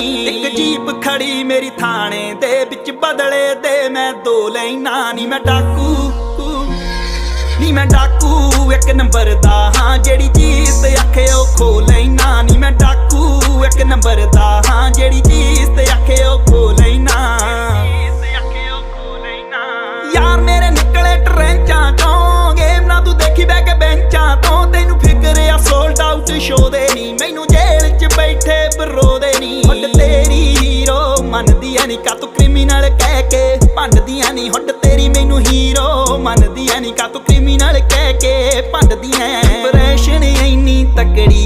एक जीप खड़ी मेरी थाने दे बिच बदले दे मैं दो लैना नी मैं डाकू नी मैं डाकू एक नंबर दा हाँ जेड़ी चीज ते आखे ओ खो लैना नी मैं डाकू एक नंबर दा हाँ जेड़ी चीज ते आखे ओ खो लैना यार मेरे निकले ट्रेंचां चों गेम ना तू देखी बैठ के बेंचां तो तैनू फिक्र आ सोल्ड आउट शो दे नी मैनू जेल च बैठे बरो दे नी हुड तेरी हीरो मनदियां नी का तू क्रिमिनल कह के भंडदियां नी हुड तेरी मैनू हीरो मनदियां नी का तू क्रिमिनल कह के भंडदियां इंप्रेशन इन्नी तकड़ी